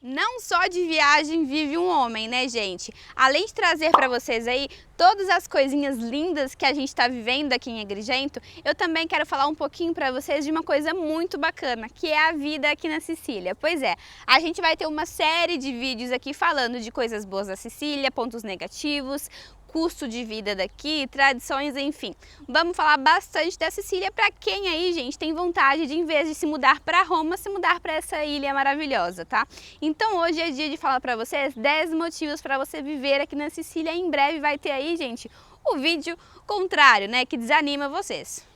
Não só de viagem vive um homem, né, gente? Além de trazer para vocês aí todas as coisinhas lindas que a gente está vivendo aqui em Agrigento, eu também quero falar um pouquinho para vocês de uma coisa muito bacana, que é a vida aqui na Sicília. Pois é, a gente vai ter uma série de vídeos aqui falando de coisas boas da Sicília, pontos negativos, custo de vida daqui, tradições, enfim. Vamos falar bastante da Sicília para quem aí, gente, tem vontade de, em vez de se mudar para Roma, se mudar para essa ilha maravilhosa, tá? Então hoje é dia de falar para vocês 10 motivos para você viver aqui na Sicília. Em breve vai ter aí, gente, o vídeo contrário, né, que desanima vocês.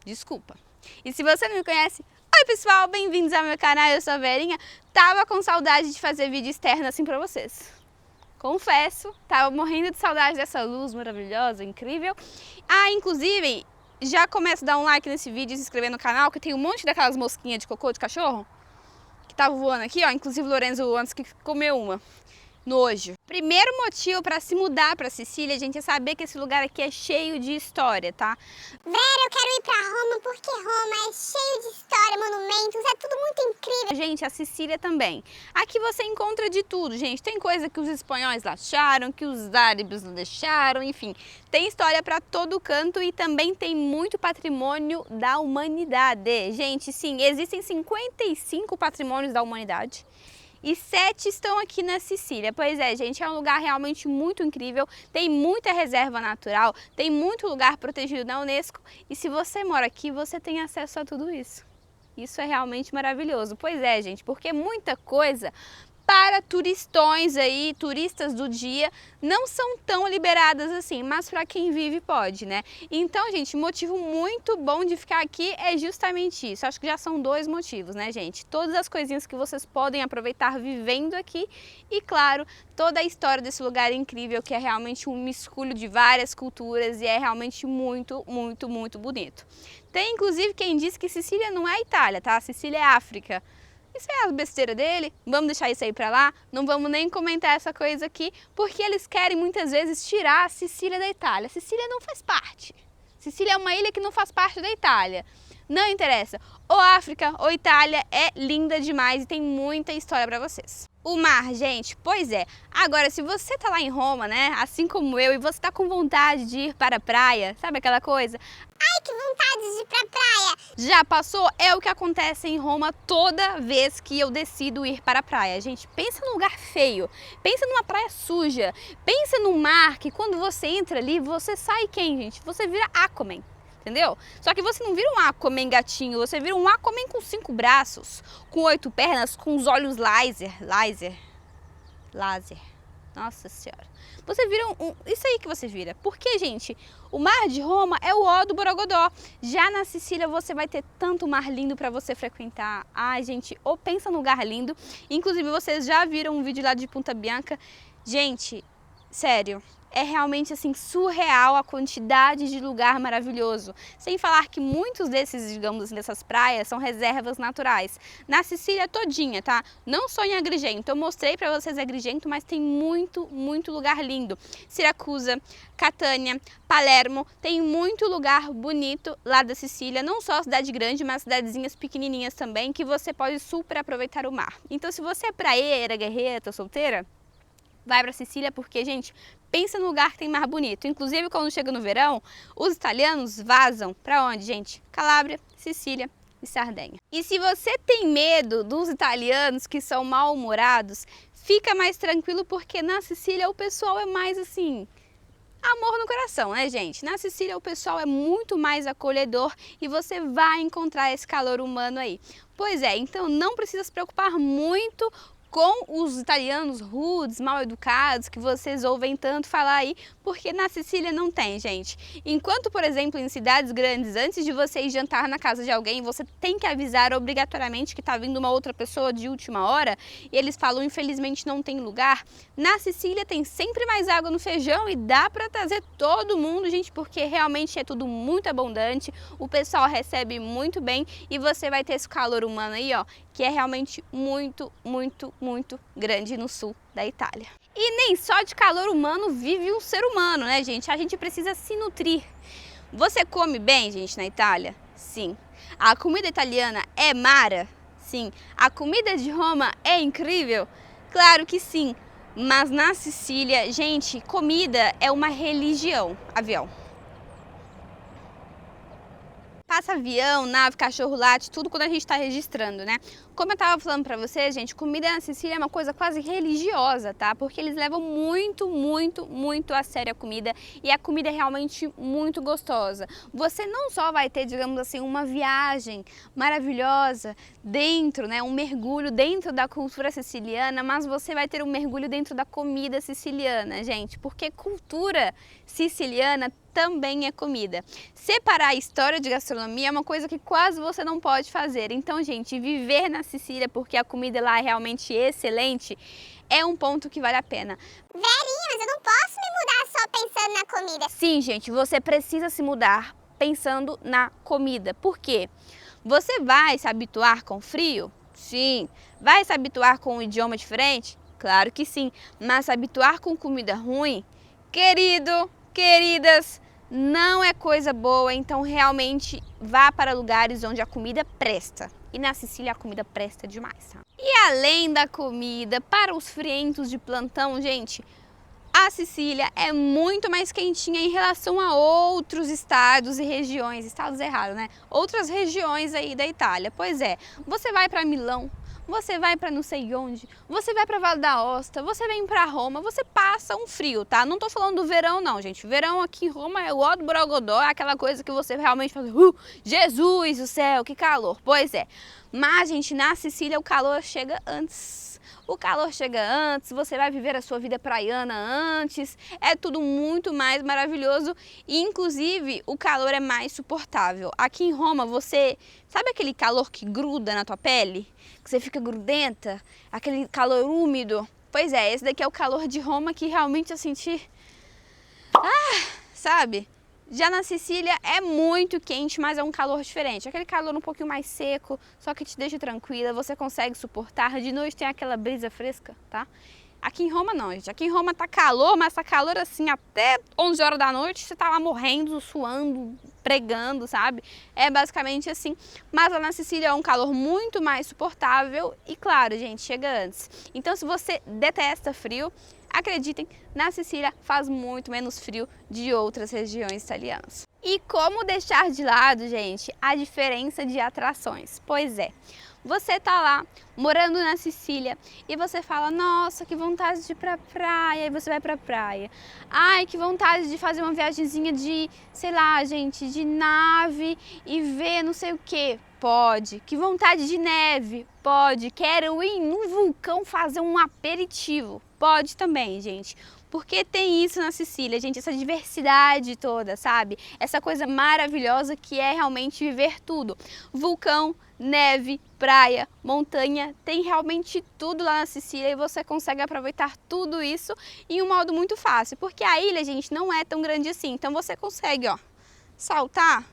Desculpa. E se você não me conhece, oi pessoal, bem-vindos ao meu canal, eu sou a Verinha. Tava com saudade de fazer vídeo externo assim para vocês. Confesso, tava morrendo de saudade dessa luz maravilhosa, incrível. Ah, inclusive, já começa a dar um like nesse vídeo e se inscrever no canal, que tem um monte daquelas mosquinhas de cocô de cachorro que tava voando aqui, ó. Inclusive o Lorenzo antes que comeu uma. Nojo. Primeiro motivo para se mudar para Sicília, gente, é saber que esse lugar aqui é cheio de história, tá? Vera, eu quero ir pra Roma porque Roma é cheio de história, monumentos, é tudo muito incrível. Gente, a Sicília também. Aqui você encontra de tudo, gente. Tem coisa que os espanhóis acharam, que os árabes não deixaram, enfim. Tem história para todo canto e também tem muito patrimônio da humanidade. Gente, sim, existem 55 patrimônios da humanidade. E 7 estão aqui na Sicília. Pois é, gente, é um lugar realmente muito incrível, tem muita reserva natural, tem muito lugar protegido da Unesco e se você mora aqui, você tem acesso a tudo isso. Isso é realmente maravilhoso. Pois é, gente, porque muita coisa para turistões aí, turistas do dia, não são tão liberadas assim, mas para quem vive pode, né? Então, gente, motivo muito bom de ficar aqui é justamente isso. Acho que já são 2 motivos, né, gente? Todas as coisinhas que vocês podem aproveitar vivendo aqui e, claro, toda a história desse lugar incrível que é realmente um misculho de várias culturas e é realmente muito, muito, muito bonito. Tem, inclusive, quem diz que Sicília não é Itália, tá? Sicília é África. Isso é a besteira dele, vamos deixar isso aí pra lá, não vamos nem comentar essa coisa aqui, porque eles querem muitas vezes tirar a Sicília da Itália. A Sicília não faz parte. Sicília é uma ilha que não faz parte da Itália. Não interessa, ou África ou Itália é linda demais e tem muita história pra vocês. O mar, gente, pois é. Agora, se você tá lá em Roma, né, assim como eu, e você tá com vontade de ir para a praia, sabe aquela coisa? Ai, que vontade de ir pra praia. Já passou? É o que acontece em Roma toda vez que eu decido ir para a praia. Gente, pensa num lugar feio, pensa numa praia suja, pensa num mar que quando você entra ali, você sai quem, gente? Você vira Aquaman. Entendeu? Só que você não vira um Aquaman gatinho, você vira um Aquaman com 5 braços, com 8 pernas, com os olhos laser. Nossa senhora. Você vira isso aí que você vira. Porque, gente, o mar de Roma é o ó do Borogodó. Já na Sicília você vai ter tanto mar lindo para você frequentar. Ai, gente, ou pensa num lugar lindo. Inclusive, vocês já viram um vídeo lá de Punta Bianca. Gente, sério. É realmente assim surreal a quantidade de lugar maravilhoso. Sem falar que muitos desses, digamos assim, dessas praias são reservas naturais. Na Sicília todinha, tá? Não só em Agrigento. Eu mostrei pra vocês Agrigento, mas tem muito, muito lugar lindo. Siracusa, Catânia, Palermo, tem muito lugar bonito lá da Sicília. Não só cidade grande, mas cidadezinhas pequenininhas também, que você pode super aproveitar o mar. Então se você é praieira, guerreira, solteira, vai pra Sicília porque, gente, pensa no lugar que tem mar bonito. Inclusive, quando chega no verão, os italianos vazam pra onde, gente? Calábria, Sicília e Sardenha. E se você tem medo dos italianos que são mal-humorados, fica mais tranquilo porque na Sicília o pessoal é mais assim, amor no coração, né, gente? Na Sicília o pessoal é muito mais acolhedor e você vai encontrar esse calor humano aí. Pois é, então não precisa se preocupar muito com os italianos rudes, mal educados, que vocês ouvem tanto falar aí, porque na Sicília não tem, gente. Enquanto, por exemplo, em cidades grandes, antes de você ir jantar na casa de alguém, você tem que avisar obrigatoriamente que tá vindo uma outra pessoa de última hora, e eles falam, infelizmente não tem lugar. Na Sicília tem sempre mais água no feijão e dá pra trazer todo mundo, gente, porque realmente é tudo muito abundante, o pessoal recebe muito bem e você vai ter esse calor humano aí, ó, que é realmente muito, muito, muito grande no sul da Itália. E nem só de calor humano vive um ser humano, né, gente? A gente precisa se nutrir. Você come bem, gente, na Itália? Sim. A comida italiana é mara? assim, a comida de Roma é incrível? Claro que sim, mas na Sicília, gente, comida é uma religião. Avião. Passa avião, nave, cachorro late, tudo quando a gente está registrando, né? Como eu estava falando para vocês, gente, comida na Sicília é uma coisa quase religiosa, tá? Porque eles levam muito a sério a comida e a comida é realmente muito gostosa. Você não só vai ter, digamos assim, uma viagem maravilhosa dentro, né? Um mergulho dentro da cultura siciliana, mas você vai ter um mergulho dentro da comida siciliana, gente, porque cultura siciliana também é comida. Separar a história de gastronomia é uma coisa que quase você não pode fazer. Então, gente, viver na Sicília porque a comida lá é realmente excelente é um ponto que vale a pena. Verinha, mas eu não posso me mudar só pensando na comida. Sim, gente, você precisa se mudar pensando na comida. Por quê? Você vai se habituar com frio? Sim. Vai se habituar com um idioma diferente? Claro que sim. Mas se habituar com comida ruim? Querido, queridas, não é coisa boa, então realmente vá para lugares onde a comida presta. E na Sicília a comida presta demais, tá? E além da comida, para os frientos de plantão, gente, a Sicília é muito mais quentinha em relação a outros estados e regiões, estados errados, né? Outras regiões aí da Itália. Pois é, você vai para Milão, você vai para não sei onde, você vai para Valle d'Aosta, você vem para Roma, você passa um frio, tá? Não tô falando do verão não, gente. Verão aqui em Roma é o ó do Borogodó, é aquela coisa que você realmente fala, Jesus do céu, que calor. Pois é, mas, gente, na Sicília o calor chega antes. O calor chega antes, você vai viver a sua vida praiana antes, é tudo muito mais maravilhoso e, inclusive, o calor é mais suportável. Aqui em Roma, você sabe aquele calor que gruda na tua pele? Que você fica grudenta? Aquele calor úmido? Pois é, esse daqui é o calor de Roma que realmente eu senti... sabe? Já na Sicília é muito quente, mas é um calor diferente. Aquele calor um pouquinho mais seco, só que te deixa tranquila, você consegue suportar. De noite tem aquela brisa fresca, tá? Aqui em Roma não, gente. Aqui em Roma tá calor, mas tá calor assim até 11 horas da noite. Você tá lá morrendo, suando, pregando, sabe? É basicamente assim. Mas lá na Sicília é um calor muito mais suportável e, claro, gente, chega antes. Então, se você detesta frio, acreditem, na Sicília faz muito menos frio de outras regiões italianas. E como deixar de lado, gente, a diferença de atrações? Pois é, você tá lá morando na Sicília e você fala, nossa, que vontade de ir pra praia, e você vai pra praia. Ai, que vontade de fazer uma viagemzinha de, sei lá, gente, de nave e ver não sei o que. Pode. Que vontade de neve? Pode. Quero ir num vulcão fazer um aperitivo? Pode também, gente. Porque tem isso na Sicília, gente, essa diversidade toda, sabe? Essa coisa maravilhosa que é realmente viver tudo. Vulcão, neve, praia, montanha, tem realmente tudo lá na Sicília e você consegue aproveitar tudo isso em um modo muito fácil. Porque a ilha, gente, não é tão grande assim, então você consegue, ó, saltar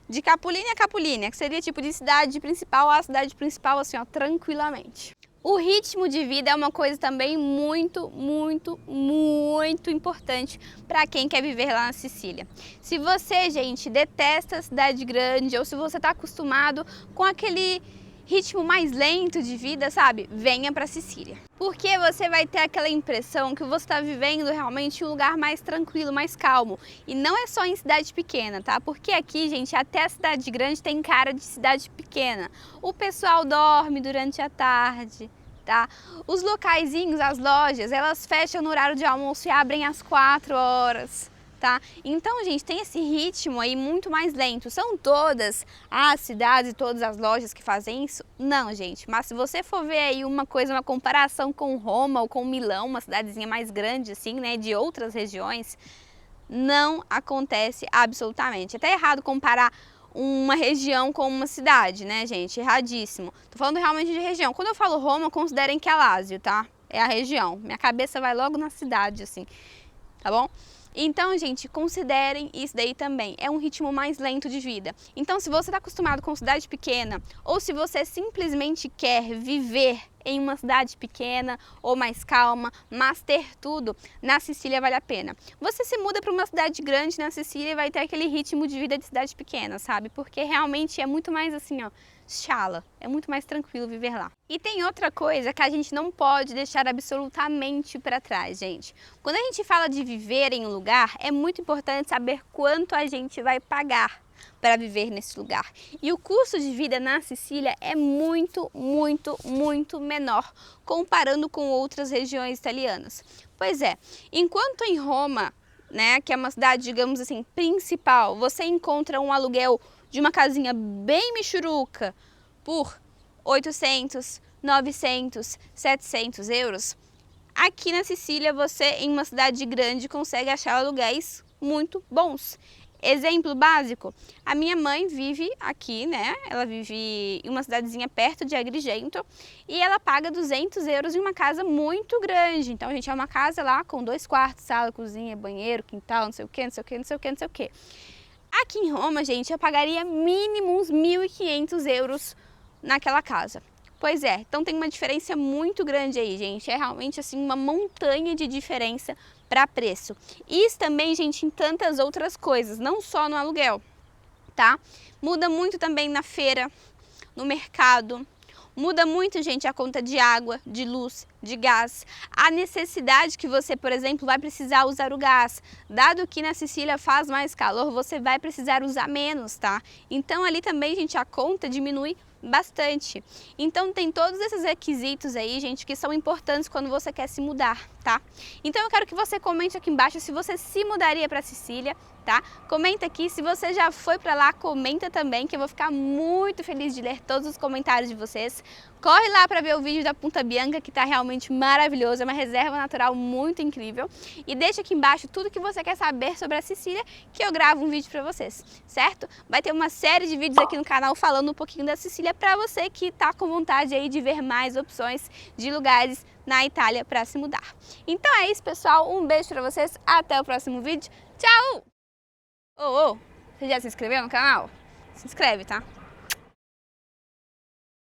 de Capulina a Capulina, que seria tipo de cidade principal a cidade principal, assim, ó, tranquilamente. O ritmo de vida é uma coisa também muito importante para quem quer viver lá na Sicília. Se você, gente, detesta a cidade grande ou se você está acostumado com aquele ritmo mais lento de vida, sabe? Venha para Sicília. Porque você vai ter aquela impressão que você está vivendo realmente em um lugar mais tranquilo, mais calmo. E não é só em cidade pequena, tá? Porque aqui, gente, até a cidade grande tem cara de cidade pequena. O pessoal dorme durante a tarde, tá? Os locaizinhos, as lojas, elas fecham no horário de almoço e abrem às 4 horas. Tá? Então, gente, tem esse ritmo aí muito mais lento. São todas as cidades e todas as lojas que fazem isso? Não, gente. Mas se você for ver aí uma comparação com Roma ou com Milão, uma cidadezinha mais grande assim, né, de outras regiões, não acontece absolutamente. É até errado comparar uma região com uma cidade, né, gente? Erradíssimo. Tô falando realmente de região. Quando eu falo Roma, considerem que é Lásio, tá? É a região. Minha cabeça vai logo na cidade, assim, tá bom? Então, gente, considerem isso daí também. É um ritmo mais lento de vida. Então, se você está acostumado com cidade pequena ou se você simplesmente quer viver em uma cidade pequena ou mais calma, mas ter tudo, na Sicília vale a pena. Você se muda para uma cidade grande na Sicília e vai ter aquele ritmo de vida de cidade pequena, sabe? Porque realmente é muito mais assim, ó, Schala, é muito mais tranquilo viver lá. E tem outra coisa que a gente não pode deixar absolutamente para trás, gente. Quando a gente fala de viver em um lugar, é muito importante saber quanto a gente vai pagar para viver nesse lugar. E o custo de vida na Sicília é muito, muito, muito menor comparando com outras regiões italianas. Pois é, enquanto em Roma, né, que é uma cidade, digamos assim, principal, você encontra um aluguel de uma casinha bem michuruca por 800, 900, 700 euros, aqui na Sicília você, em uma cidade grande, consegue achar aluguéis muito bons. Exemplo básico, a minha mãe vive aqui, né? Ela vive em uma cidadezinha perto de Agrigento e ela paga 200 euros em uma casa muito grande. Então a gente é uma casa lá com 2 quartos, sala, cozinha, banheiro, quintal, não sei o que, não sei o que, não sei o que, não sei o que. Aqui em Roma, gente, eu pagaria mínimo uns 1.500 euros naquela casa. Pois é, então tem uma diferença muito grande aí, gente. É realmente assim uma montanha de diferença para preço. Isso também, gente, em tantas outras coisas, não só no aluguel, tá? Muda muito também na feira, no mercado. Muda muito, gente, a conta de água, de luz, de gás. A necessidade que você, por exemplo, vai precisar usar o gás. Dado que na Sicília faz mais calor, você vai precisar usar menos, tá? Então ali também, gente, a conta diminui bastante. Então tem todos esses requisitos aí, gente, que são importantes quando você quer se mudar, tá? Então eu quero que você comente aqui embaixo se você se mudaria para Sicília, tá? Comenta aqui, se você já foi para lá, comenta também, que eu vou ficar muito feliz de ler todos os comentários de vocês. Corre lá para ver o vídeo da Punta Bianca, que tá realmente maravilhoso, é uma reserva natural muito incrível. E deixa aqui embaixo tudo que você quer saber sobre a Sicília, que eu gravo um vídeo para vocês, certo? Vai ter uma série de vídeos aqui no canal falando um pouquinho da Sicília para você que tá com vontade aí de ver mais opções de lugares na Itália para se mudar. Então é isso, pessoal, um beijo para vocês, até o próximo vídeo, tchau! Você já se inscreveu no canal? Se inscreve, tá?